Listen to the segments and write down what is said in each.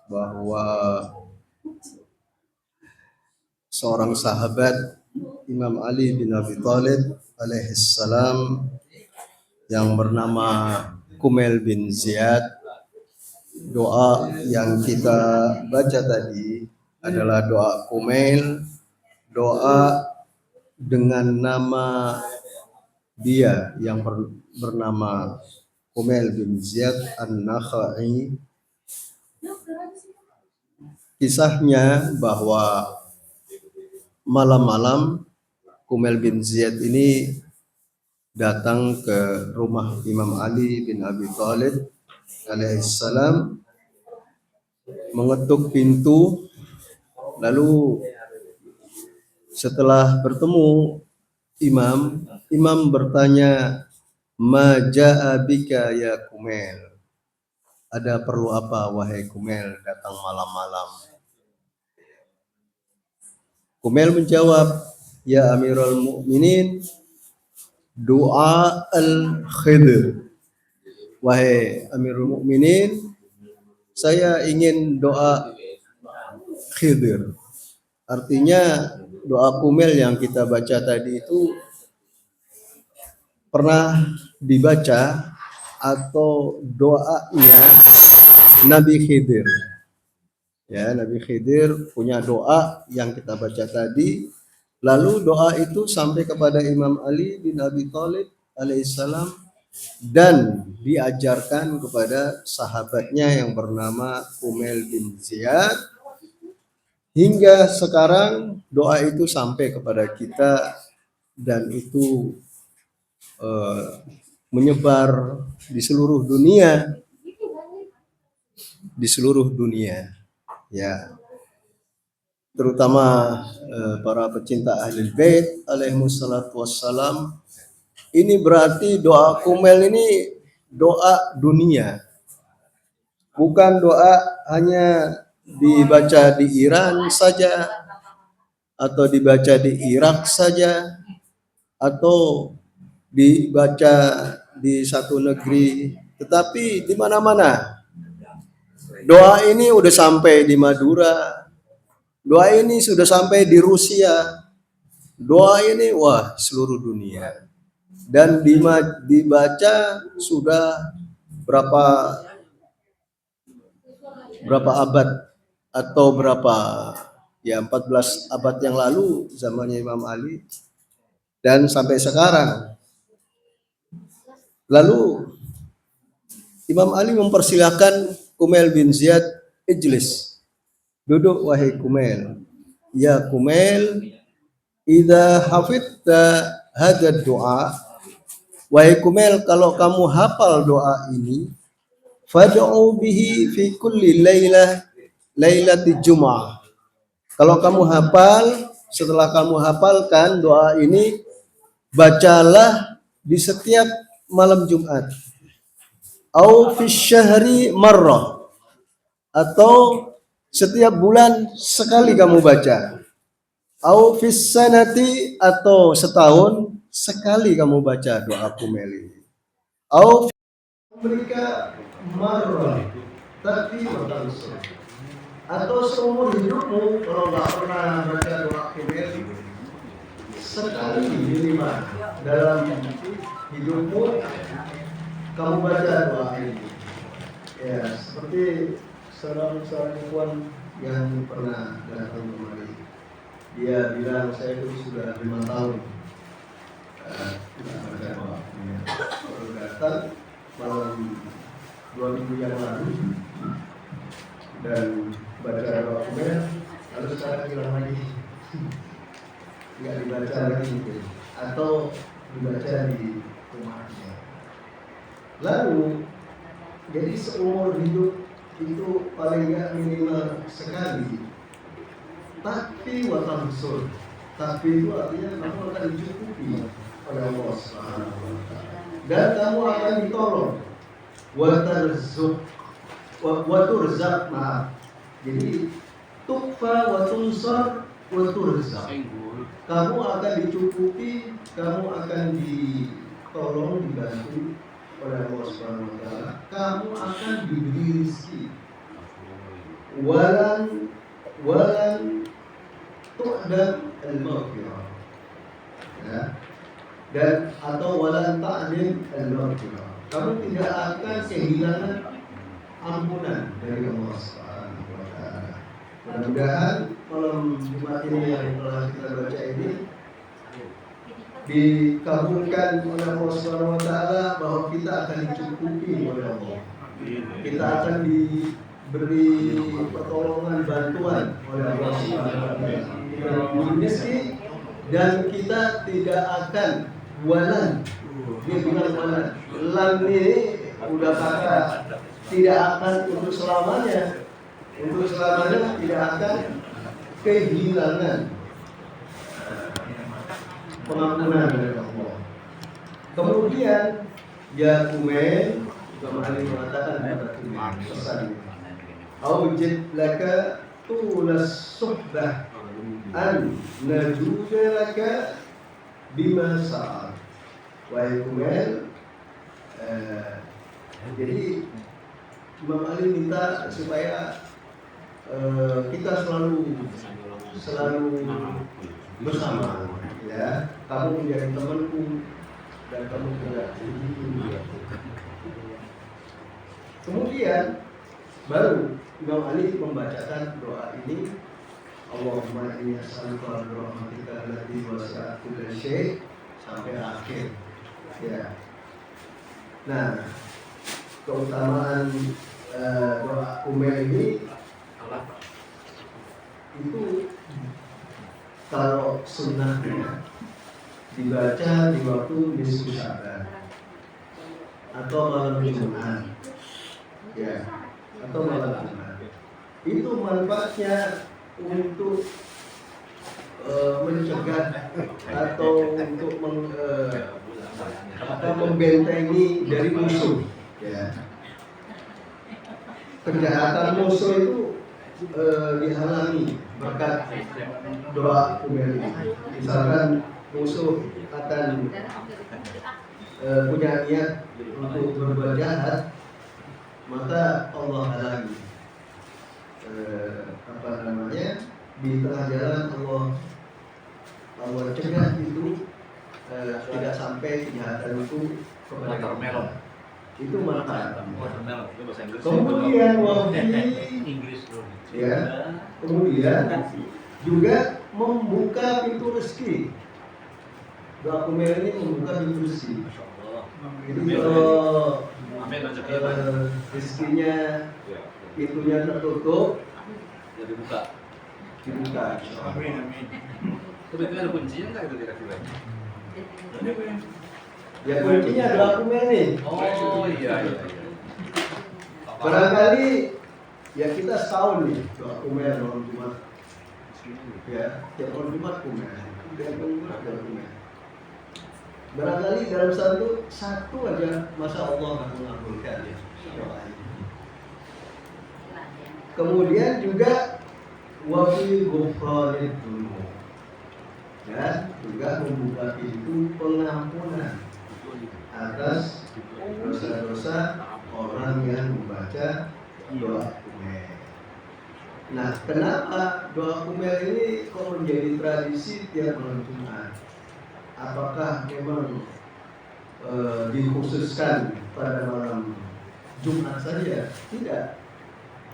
bahwa seorang sahabat Imam Ali bin Abi Thalib alaihissalam yang bernama Kumail bin Ziyad, doa yang kita baca tadi adalah doa Kumail, doa dengan nama dia yang bernama Kumail bin Ziyad An-Nakhai. Kisahnya bahwa malam-malam Kumail bin Ziyad ini datang ke rumah Imam Ali bin Abi Thalib alaihissalam, mengetuk pintu, lalu setelah bertemu Imam bertanya, "Ma ja'a bika ya Kumail?" Ada perlu apa wahai Kumail datang malam-malam? Kumail menjawab, "Ya Amirul Mukminin, doa al-Khidr." Wahai Amirul Mukminin, saya ingin doa Khidr. Artinya doa Kumail yang kita baca tadi itu pernah dibaca atau doanya Nabi Khidir. Ya, Nabi Khidir punya doa yang kita baca tadi. Lalu doa itu sampai kepada Imam Ali bin Abi Thalib alaihissalam dan diajarkan kepada sahabatnya yang bernama Kumail bin Ziyad. Hingga sekarang doa itu sampai kepada kita dan itu menyebar di seluruh dunia, ya, terutama para pecinta Ahlul Bait alaihimussalatu wassalam. Ini berarti doa Kumail ini doa dunia, bukan doa hanya dibaca di Iran saja atau dibaca di Irak saja atau dibaca di satu negeri, tetapi di mana-mana. Doa ini udah sampai di Madura, doa ini sudah sampai di Rusia, doa ini wah seluruh dunia. Dan dibaca sudah berapa abad atau berapa, ya 14 abad yang lalu zamannya Imam Ali dan sampai sekarang. Lalu Imam Ali mempersilahkan Kumail bin Ziyad, "Ijlis." Duduk wahai Kumail. Ya Kumail, idza hafidta hadzal doa, wahai Kumail, kalau kamu hafal doa ini, fad'u bihi fi kulli lailati Jum'ah. Kalau kamu hafal, setelah kamu hafalkan doa ini, bacalah di setiap malam Jumat. Au fi syahri marrah, atau setiap bulan sekali kamu baca. Au fi sanati, atau setahun sekali kamu baca doa Kumail ini. Au mereka marrah, tapi atau seumur hidupmu kalau nggak pernah baca doa Kumail, sekali minimal dalam hidupmu kamu baca doa ini. Ya, seperti seorang ikhwan yang pernah datang kemari, dia bilang, saya itu sudah 5 tahun tidak baca doa Kumail. Baru datang malam 2 minggu yang lalu dan baca doa Kumail, lalu sekarang hilang lagi, nggak dibaca lagi atau dibaca di rumahnya. Lalu jadi seumur hidup itu paling nggak minimal sekali. Tapi watamsul, tapi itu artinya kamu akan dicukupi oleh Allah Subhanahu wa Ta'ala, dan kamu akan ditolong. Waturzak, maaf. Jadi tukfa watunsar waturzak. Kamu akan dicukupi, kamu akan ditolong, dibantu oleh Allah Subhanahu wa Ta'ala. Kamu akan diberi rezeki. walan walan tu'dam al-maghfirah, ya, dan atau walan ta'dim al-maghfirah, kamu tidak akan kehilangan ampunan dari Allah Subhanahu wa taala. Mudah-mudahan malam Jumat ini yang telah kita baca ini dikabulkan oleh Allah Subhanahu wa taala, bahwa kita akan dicukupi oleh Allah. Kita akan diberi pertolongan, bantuan oleh Allah Subhanahu wa taala. Kita diberi rezeki dan kita tidak akan walan. Dia bilang walan. Lan ini udah kata tidak akan untuk selamanya. Untuk selamanya tidak akan kehilangan pengampunan dari Allah. Kemudian ya Umair kembali mengatakan kepada Umair pesan, "Aujid laka tulas suhbah an najuda laka bima sa'al." Wahai Umair, jadi Imam Ali minta supaya kita selalu bersama, ya. Kamu menjadi temanku dan kamu tidak. Kemudian baru Imam Ali membacakan doa ini, Allahumma inni as'aluka rahmatika allati wasi'at kulla syai' sampai akhir. Ya. Nah, keutamaan doa Umair ini itu kalau sunnahnya dibaca di waktu nisfu Sya'ban atau malam Jumat, ya, atau malam Jumat, itu manfaatnya untuk mencegah atau untuk membentengi dari musuh, ya. Kejahatan musuh itu dihalangi berkat doa Umair ini. Misalkan musuh akan punya niat untuk berbuat jahat, maka Allah halangi. Di tengah jalan Allah cegah itu tidak sampai kejahatan itu kepada kita. Itu manfaat. Kemudian ya, kemudian juga membuka pintu rezeki. Doa Umair ini membuka pintu rezeki. Jadi kalau rezekinya pintunya tertutup, ya dibuka. Amin. Sebetulnya ada kuncinya nggak itu kira-kira? Ya kuncinya doa Umair nih. Oh iya. Barangkali ya kita setahun nih doa Umair malam Jumat. Ya, tiap malam Jumat Umair. Barangkali dalam satu aja masa Allah akan mengabulkan ya doa ini. Kemudian juga wafi ghufranid dzunub, ya, juga membuka pintu pengampunan atas dosa-dosa orang yang membaca doa Umair. Nah, kenapa doa Umair ini kok menjadi tradisi tiap malam Jumat? Apakah memang dikhususkan pada malam Jumat saja? Tidak.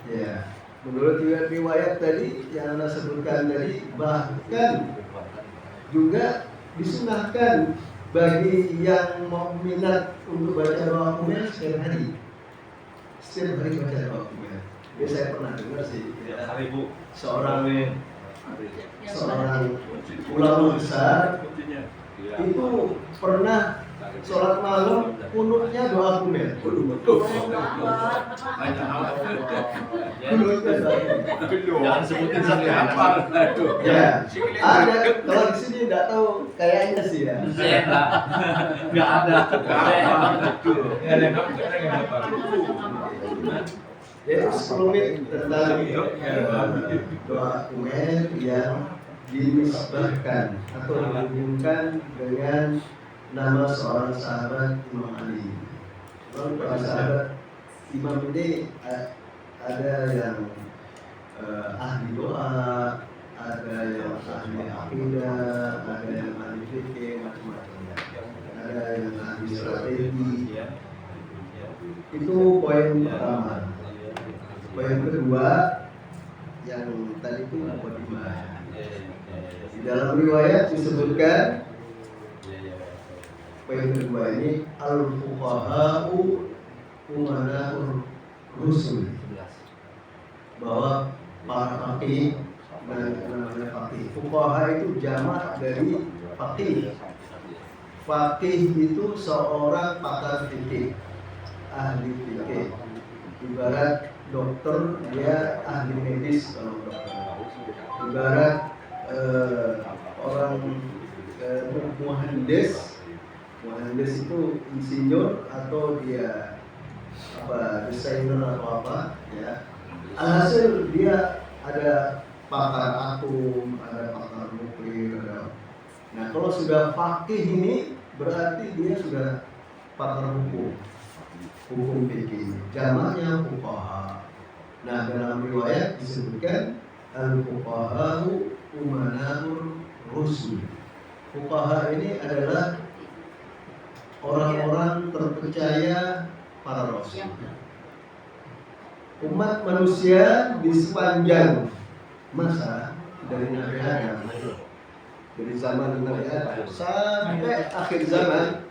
Ya, menurut riwayat tadi yang Anda sebutkan tadi, bahkan juga disunahkan bagi yang mau minat untuk baca doa Umair setiap hari baca doa Umair. Ya, saya pernah dengar sih, seorang ulama besar itu pernah sholat malam kunutnya doa Umair. Jangan sebutin sampai apa. Ya, ada. Kalau di sini nggak tahu, kayaknya sih ya. Nggak ada. Jadi 10 menit tentang doa Umair yang dinisbahkan atau dihubungkan dengan nama seorang sahabat Imam Ali. Para sahabat Imam ini ada yang ahli doa, ada yang ahli akidah, ada yang ahli fikih, macam-macam. Ada yang ahli strategi. Itu poin pertama. Poin kedua yang tadi itu mukadimah. Di dalam riwayat disebutkan poin kedua ini al-fuqaha'u umana'ur rusul, bahwa para faqih, namanya faqih. Fuqaha itu jamak dari faqih. Faqih itu seorang pakar fikih, ahli fikih. Ibarat dokter, dia ahli medis kalau dokter. Ibarat orang muhandis itu insinyur atau dia desainer atau apa ya. Alhasil dia ada pakar atom, ada pakar nuklir, ada. Nah, kalau sudah faqih ini berarti dia sudah pakar hukum fikih. Jamaknya fuqaha. Nah, dalam riwayat disebutkan al-fuqaha'u umana'ur rusul. Fuqaha ini adalah orang-orang terpercaya para rasul. Umat manusia di sepanjang masa dari Nabi Adam, dari zaman Nabi Adam sampai akhir zaman,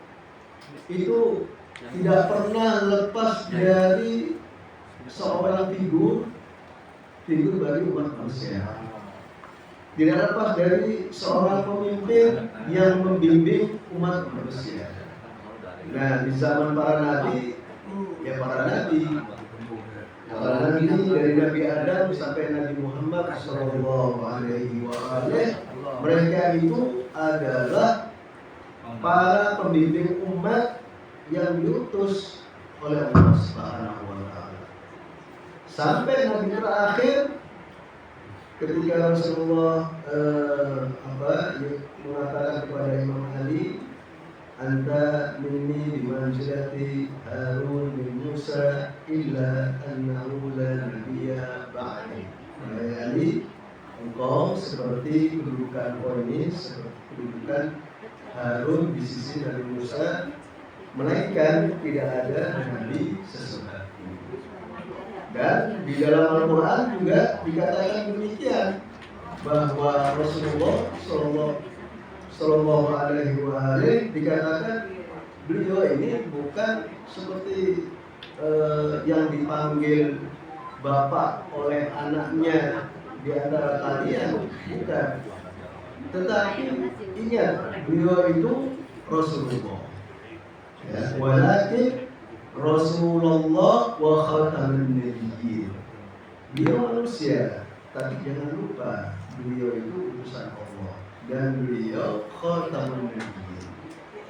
itu tidak pernah lepas dari seorang figur bagi umat manusia. Tidak lepas dari seorang pemimpin yang membimbing umat manusia. Nah, di zaman para nabi, ya para nabi dari Nabi Adam sampai Nabi Muhammad SAW, mereka itu adalah para pembimbing umat yang diutus oleh Allah Subhanahu wa Ta'ala. Sampai Nabi terakhir, ketika Rasulullah mengatakan kepada Imam Ali, anta minni bimanzilati Harun bin Musa illa annahu la nabiyya ba'di. Wahai Ali, engkau seperti kedudukan kau ini, seperti kedudukan Harun di sisi Nabi Musa, melainkan tidak ada nabi sesudah. Dan di dalam Al-Quran juga dikatakan demikian, bahwa Rasulullah Sallallahu Alaihi Wasallam dikatakan beliau ini bukan seperti yang dipanggil bapak oleh anaknya di antara kalian, bukan. Tetapi ingat, beliau itu Rasulullah. Ya, walakin Rasulullah wa khatamun nabiyyin. Beliau manusia, tapi jangan lupa beliau itu utusan Allah dan beliau khatamun nabiyyin.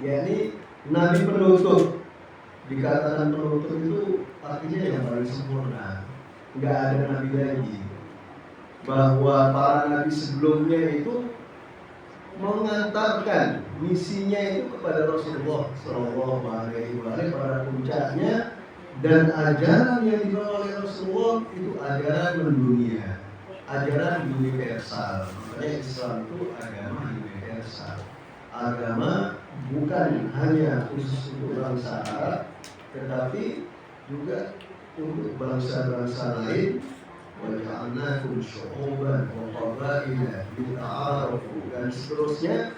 yakni nabi penutup. Dikatakan penutup itu artinya yang paling sempurna, nggak ada nabi lagi. Bahwa para nabi sebelumnya itu mengantarkan misinya itu kepada Rasulullah Shallallahu Alaihi Wasallam pada puncaknya, dan ajaran yang dibawa oleh Rasulullah itu ajaran mendunia, ajaran universal. Makanya Islam itu agama universal, agama bukan hanya khusus untuk bangsa Arab, tetapi juga untuk bangsa-bangsa lain. وَجَعَلْنَاكُمْ شُعُوبًا وَقَبَائِلَ لِتَعَارَفُوا, dan seterusnya.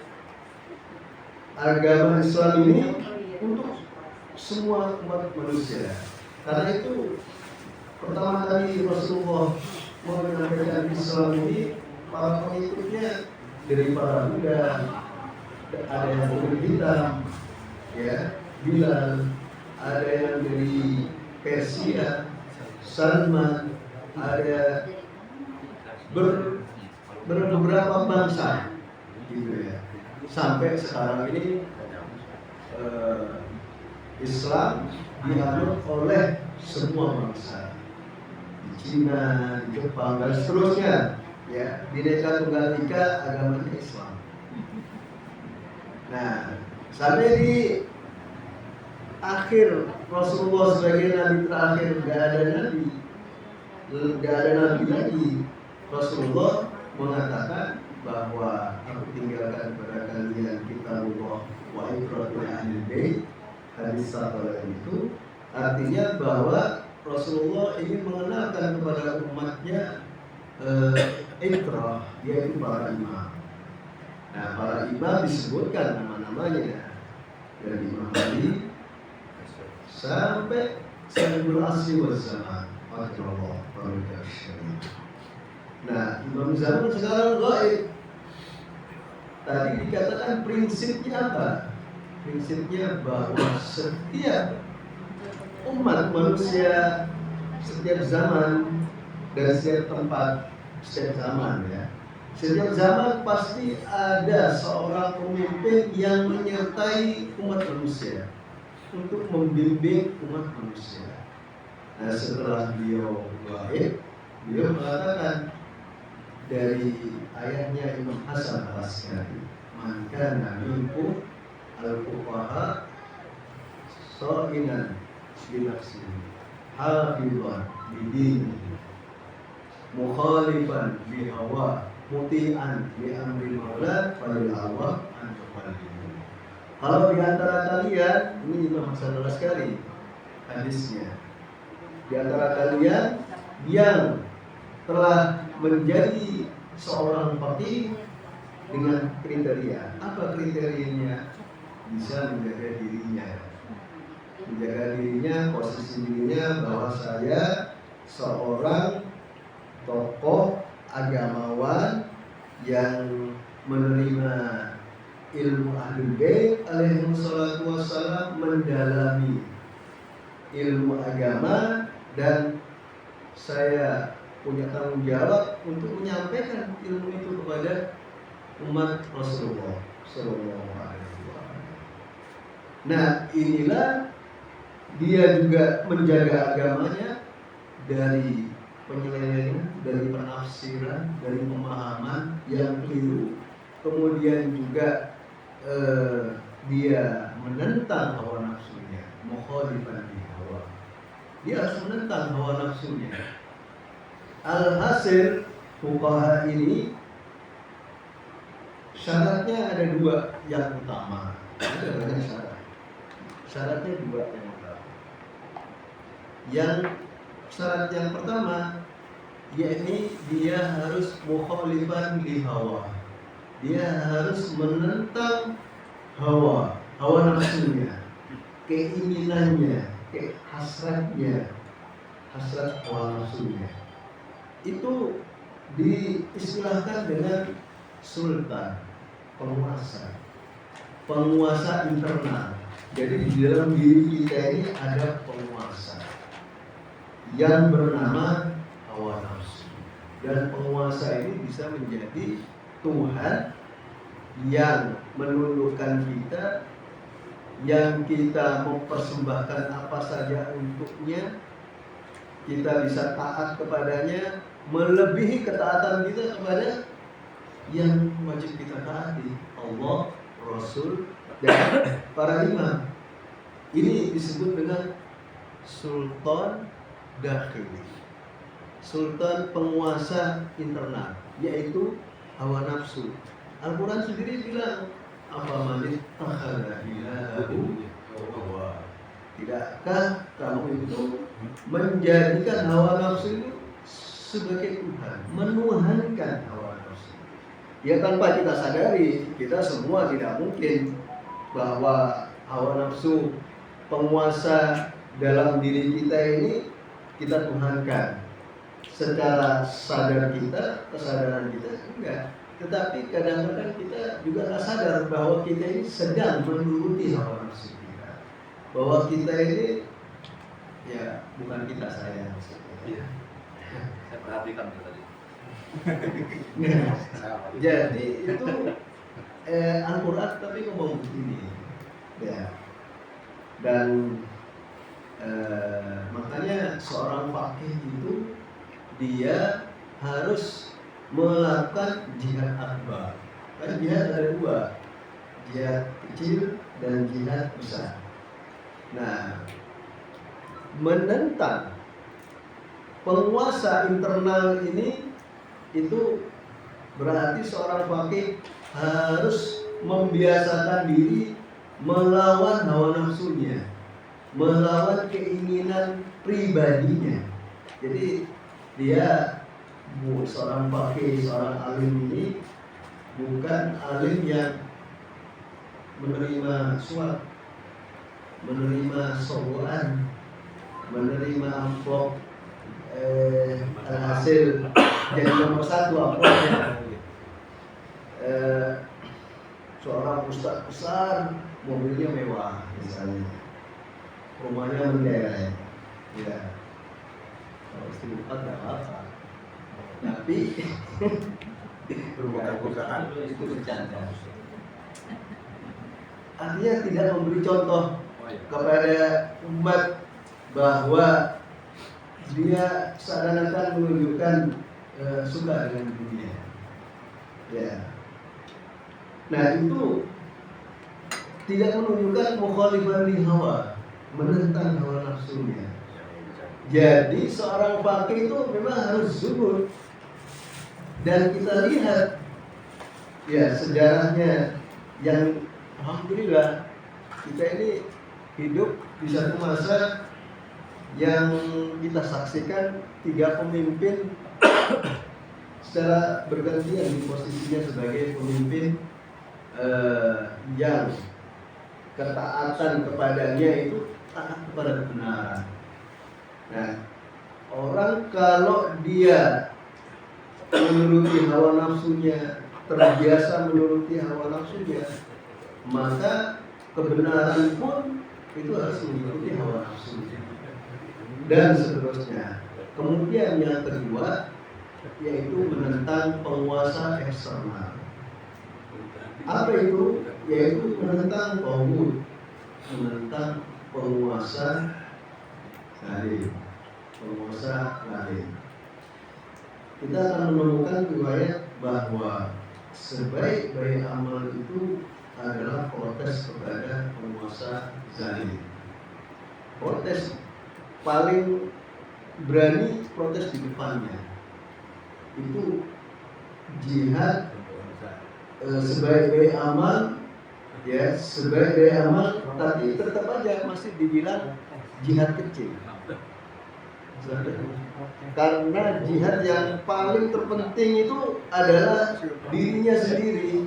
Agama Islam ini untuk semua umat manusia. Karena itu pertama kali Rasulullah menyampaikan Islam ini, para pengikutnya dari para Buddha, ada yang kulit hitam, ya, Bilal, ada yang dari Persia, Salman, ada beberapa bangsa gitu ya. Sampai sekarang ini Islam dianut oleh semua bangsa, di Cina, di Jepang, dan seterusnya ya. Bhinneka Tunggal Ika agamanya Islam. Nah, sampai di akhir Rasulullah sebagai nabi terakhir, gak ada nabi. tidak ada nabi lagi. Rasulullah mengatakan bahwa aku tinggalkan kepada kalian kitabullah wa ikratul ahlil bait. Hadis sabda itu artinya bahwa Rasulullah ingin mengenalkan kepada umatnya ikrah, yaitu para imam. Nah, para imam disebutkan nama-namanya dari Imam Ali sampai Sayyidul Asri wal Zaman. Nah, Imam Zaman sekarang gaib. Tadi dikatakan prinsipnya apa? Prinsipnya bahwa setiap umat manusia, setiap zaman dan setiap tempat, setiap zaman ya. Setiap zaman pasti ada seorang pemimpin yang menyertai umat manusia untuk membimbing umat manusia. Nah, setelah beliau gaib, beliau mengatakan dari ayatnya Imam Hasan Al-Askari, "Man kana minkum al-fuqaha sha'inan bi nafsihi, hafizan bi dinihi, mukhalifan bi hawa, muti'an bi amri maula, falil Allah an yuqallidu." Kalau di antara kalian, ini Imam Hasan Al-Askari hadisnya, di antara kalian yang telah menjadi seorang faqih dengan kriteria. Apa kriterianya? Bisa menjaga dirinya, posisi dirinya bahwa saya seorang tokoh agamawan yang menerima ilmu Ahlul Bait alaihi wassalatu wassalam, mendalami ilmu agama, dan saya punya tanggung jawab untuk menyampaikan ilmu itu kepada umat Rasulullah Sallallahu Alaihi Wasallam. Nah, inilah dia juga menjaga agamanya dari penyelewengan, dari penafsiran, dari pemahaman yang keliru. Kemudian juga dia menentang hawa nafsunya, mukhalifan bi hawa. Dia harus menentang hawa nafsunya. Alhasil fuqaha ini syaratnya ada dua yang utama. Ada banyak syarat. Syaratnya dua yang utama. Yang syarat yang pertama, yakni dia harus mukhalifan li hawa. Dia harus menentang hawa nafsunya, keinginannya, hasratnya, hasrat hawa nafsunya. Itu diistilahkan dengan sultan, penguasa internal. Jadi di dalam diri kita ini ada penguasa yang bernama hawa nafsu, dan penguasa ini bisa menjadi Tuhan yang menundukkan kita, yang kita mempersembahkan apa saja untuknya, kita bisa taat kepadanya, melebihi ketaatan kita kepada yang wajib kita taati, Allah, Rasul, dan para imam. Ini disebut dengan sultan dakhili, sultan penguasa internal, yaitu hawa nafsu. Al-Quran sendiri bilang, apa manit takhada ilahu hawa. Tidakkah kamu itu menjadikan hawa nafsu itu sebagai Tuhan, menuhankan hawa nafsu? Ya, tanpa kita sadari, kita semua tidak mungkin bahwa hawa nafsu, penguasa dalam diri kita ini, kita tuhankan. Secara sadar kita, kesadaran kita enggak. Tetapi kadang-kadang kita juga tak sadar bahwa kita ini sedang menuruti hawa nafsu kita. Bahwa kita ini, ya bukan kita, saya. Iya. Saya perhatikan tadi. Jadi itu Al-Quran tapi ngomong begini, ya. Dan makanya seorang faqih itu dia harus melakukan jihad akbar. Kan jihad ada dua, jihad kecil dan jihad besar. Nah, menentang penguasa internal ini itu berarti seorang faqih harus membiasakan diri melawan hawa nafsunya, melawan keinginan pribadinya. Jadi dia seorang faqih, seorang alim ini bukan alim yang menerima suap, menerima sogokan, menerima amplop hasil jadi nomor satu amplopnya. Seorang ustadz besar, mobilnya mewah misalnya, rumahnya menderek, ya. Kalau istri empat nggak apa-apa, tapi Bukan itu bercanda. Artinya tidak memberi contoh kepada umat bahwa dia seakan-akan menunjukkan suka dengan dunia. Ya. Nah itu tidak menunjukkan mukhalifan li hawa, menentang hawa nafsunya. Jadi seorang faqih itu memang harus zuhud. Dan kita lihat ya sejarahnya yang alhamdulillah kita ini hidup di satu masa yang kita saksikan 3 pemimpin secara bergantian di posisinya sebagai pemimpin yang ketaatan kepadanya itu taat kepada kebenaran. Nah, orang kalau dia menuruti hawa nafsunya, terbiasa menuruti hawa nafsunya, maka kebenaran pun itu harus mengikuti hawa nafsunya dan seterusnya. Kemudian yang kedua yaitu menentang penguasa eksternal. Apa itu? Yaitu menentang taghut, menentang penguasa zalim, penguasa zalim. Kita akan menemukan riwayat bahwa sebaik-baik amal itu adalah protes kepada penguasa zalim. Protes paling berani, protes di depannya. Itu jihad sebaik-baik amal, ya sebaik-baik amal, tapi tetap aja masih dibilang jihad kecil. Karena jihad yang paling terpenting itu adalah dirinya sendiri.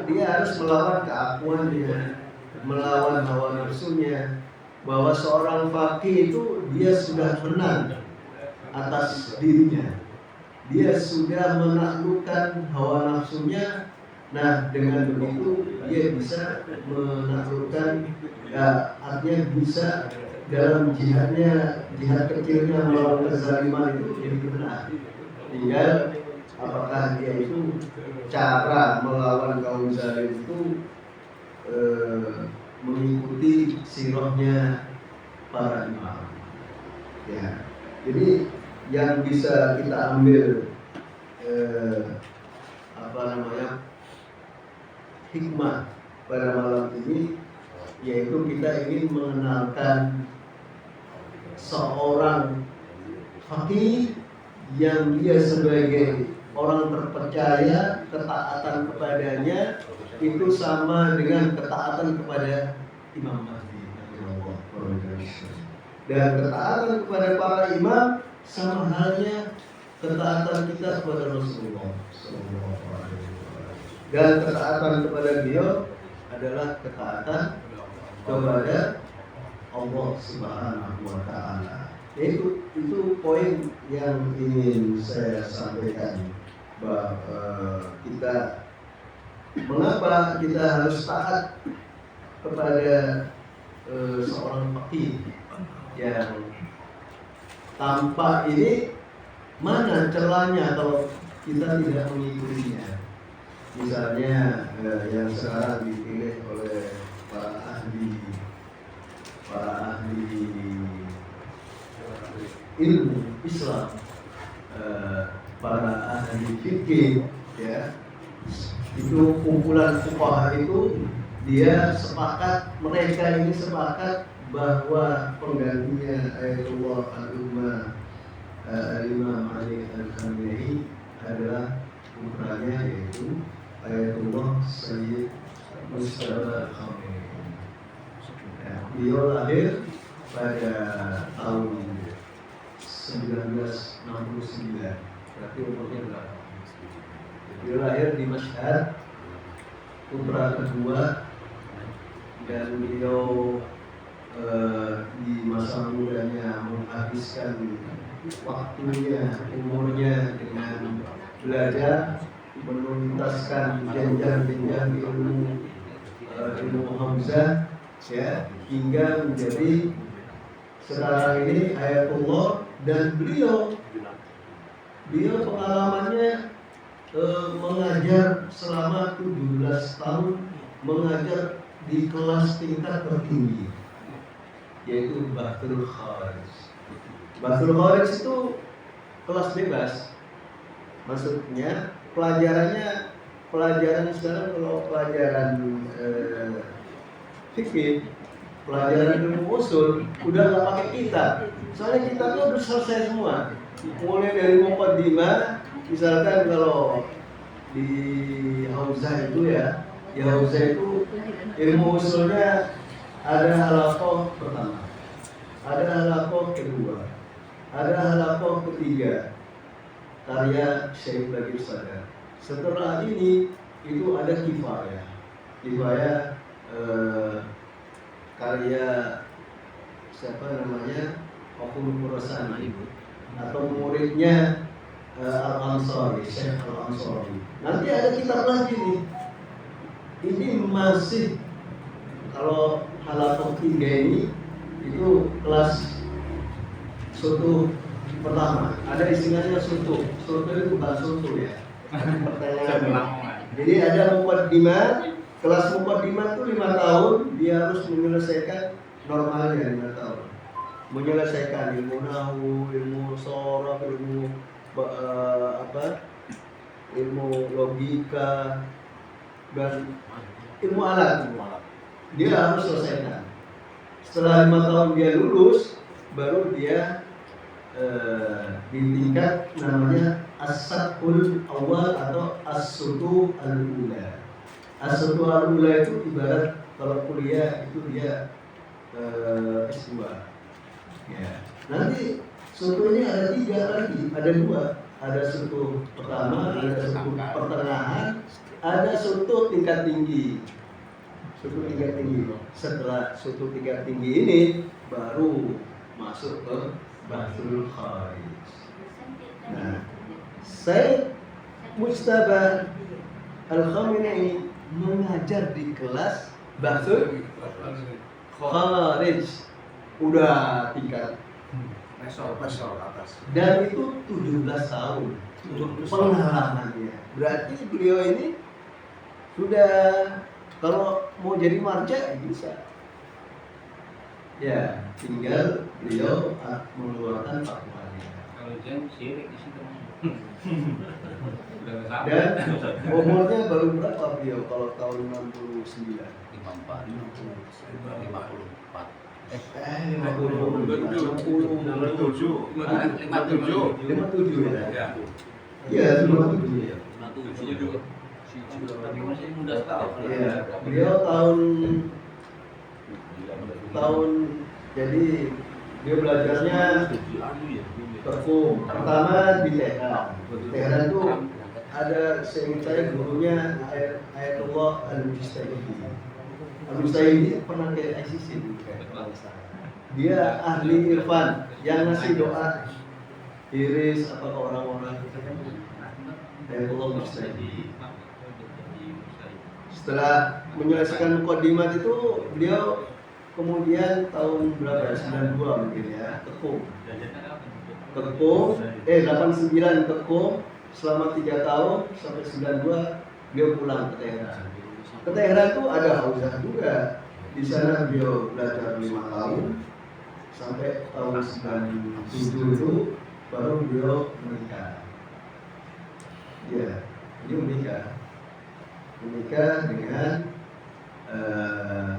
Dia harus melawan keakuannya, melawan hawa nafsunya. Bahwa seorang faqih itu dia sudah menang atas dirinya. Dia sudah menaklukkan hawa nafsunya. Nah, dengan begitu dia bisa menaklukkan, ya, artinya bisa dalam jihadnya, jihad kecilnya melawan kezaliman itu jadi benar. Tinggal apakah dia itu cara melawan kaum zalim itu mengikuti sirahnya para imam. Ya, jadi yang bisa kita ambil hikmah pada malam ini, yaitu kita ingin mengenalkan seorang faqih yang dia sebagai orang terpercaya, ketaatan kepadanya itu sama dengan ketaatan kepada Imam Mahdi, dan ketaatan kepada para imam sama halnya ketaatan kita kepada Rasulullah SAW. Dan ketaatan kepada beliau adalah ketaatan kepada Allah Subhanahu wa Ta'ala. Itu poin yang ingin saya sampaikan, bahwa mengapa kita harus taat kepada seorang faqih yang tanpa ini, mana celahnya kalau kita tidak mengikutinya. Misalnya yang sekarang dipilih oleh para ahli ilmu Islam, para ahli fikih, ya, itu kumpulan fuqaha itu dia sepakat, mereka ini sepakat bahwa penggantinya Ayatullah Al-Umma Imam Ali Al-Khamenei adalah putranya, yaitu Ayatullah Sayyid Mujtaba Al-Khamenei. Beliau lahir pada tahun 1969, berarti umurnya berapa? Beliau lahir di Mashhad, putra kedua, dan beliau di masa mudanya menghabiskan waktunya, umurnya dengan belajar, menuntaskan jenjang-jenjang ilmu Hamzah, ya, hingga menjadi sekarang ini Ayatullah. Dan beliau pengalamannya mengajar selama 17 tahun, mengajar di kelas tingkat tertinggi, yaitu Bahthul Kharij. Bahthul Kharij itu kelas bebas, maksudnya pelajaran sekarang kalau pelajaran fikih, pelajaran ilmu usul udah nggak pakai kitab, soalnya kitabnya udah selesai semua, mulai dari muqaddimah. Misalkan kalau di Hauzah itu ya, di Hauzah itu ilmu usulnya ada halaqah pertama, ada halaqah kedua, ada halaqah ketiga, karya Syekh Bagir Sadar. Setelah ini itu ada kifayah, karya siapa namanya, Okul Khurasani, atau muridnya Al-Ansari, Syekh Al-Ansari. Nanti ada kitab lagi nih. Ini masih, kalau halaqah 3 ini itu kelas soto pertama. Ada istilahnya soto. Soto itu bukan soto ya. Pertanyaan. Jadi ada muqaddimah. Kelas muqaddimah itu 5 tahun, dia harus menyelesaikan normalnya 5 tahun. Menyelesaikan ilmu nahwu, ilmu sorof, ilmu ilmu logika, dan ilmu alat. Dia harus selesaikan. Setelah 5 tahun dia lulus, baru dia di tingkat namanya as-satul awal atau as-sutu al-ula. As-sutu al-ula itu ibarat kalau kuliah itu dia S2. Ya. Nanti sutu ini ada 3 lagi, ada 2. Ada sutu pertama, ada sutu pertengahan, ada sutu tingkat tinggi. Sutu tingkat tinggi. Setelah sutu tingkat tinggi ini baru masuk ke Bahthul Kharij. Nah, Syekh Mujtaba Al-Khamenei mengajar di kelas Bahthul Kharij, udah tingkat Masya atas. Dan itu 17 tahun pengalamannya. Berarti beliau ini sudah, kalau mau jadi marja bisa. Ya, tinggal beliau mengeluarkan fatwanya. Kalau jangan syirik di situ. Dan umurnya baru berapa beliau kalau tahun 69? 54. 57 ya. Iya, 57 ya. 57 juga. Tapi masih muda sekali. Iya, beliau tahun jadi dia belajarnya Tekum. Pertama di Teheran. Di Teheran itu ada, seingat saya gurunya Ayatullah Al-Mujtahidi. Al-Mujtahidi pernah ke ICC. Dia ahli irfan yang ngasih doa iris apa ke orang-orang. Ayatullah Mujtahidi. Setelah menyelesaikan muqaddimat itu, beliau kemudian tahun berapa? 92 mungkin ya, Tekum 89 Tekum selama 3 tahun sampai 92 beliau pulang ke Teheran. Ke Teheran itu ada Hauzah juga. Di sana beliau belajar 5 tahun sampai tahun 97 itu baru beliau menikah. Ya, beliau menikah dengan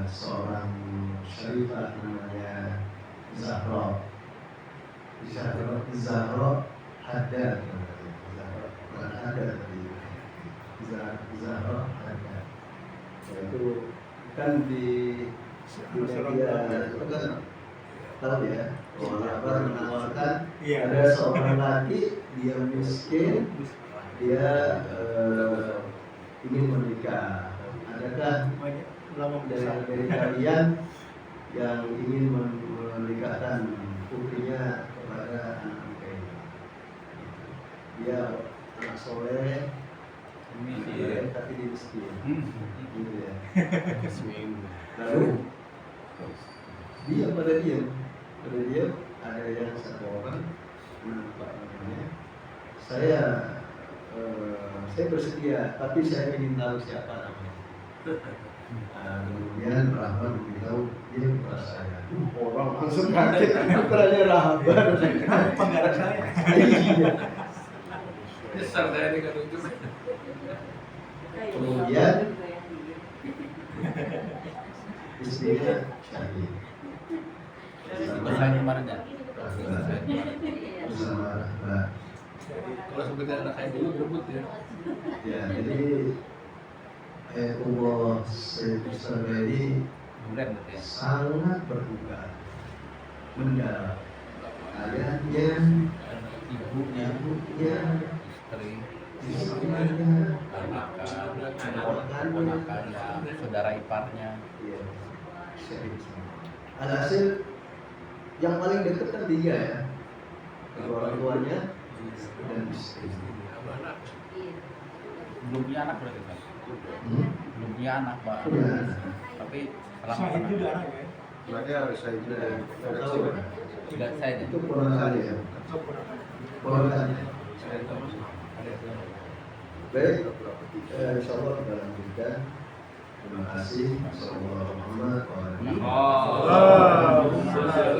seorang syarifah namanya Zahra. Zahra ada, Zahra ada. Itu kan di media itu kan tahu ya, orang menawarkan ada seorang laki, dia miskin, dia ingin menikah. Adakah dari kalian yang ingin menikahkan putrinya kepada anak mereka ini? Dia anak soleh, tapi dia miskin. Gitu ya. Lalu dia pada diam ada yang satu orang nampak namanya, saya bersedia, tapi saya ingin tahu siapa namanya. Kemudian Rahman beritahu dia putra saya. Orang langsung kaget, putranya Rahman. Kenapa nggak ada saya? Besar saya ini kan itu. Kemudian istrinya syahid. Bahasa kemarin ya. Bersama Kalau seperti anak saya dulu berebut ya. ya, jadi Allah ini sangat berduka mendalam. Ayahnya, ibunya, istrinya, anak-anaknya, saudara iparnya. ya, alhasil yang paling dekat kan dia ya, kedua orang tuanya dan istri. Belum punya anak berarti Pak? Belum punya anak Pak. Tapi selama anak juga anak ya? Berarti harus saya juga tahu. tidak saya Itu ponakan ya. Ponakan. Baik, insya Allah kita lanjutkan. Terima kasih. Assalamualaikum warahmatullahi wabarakatuh.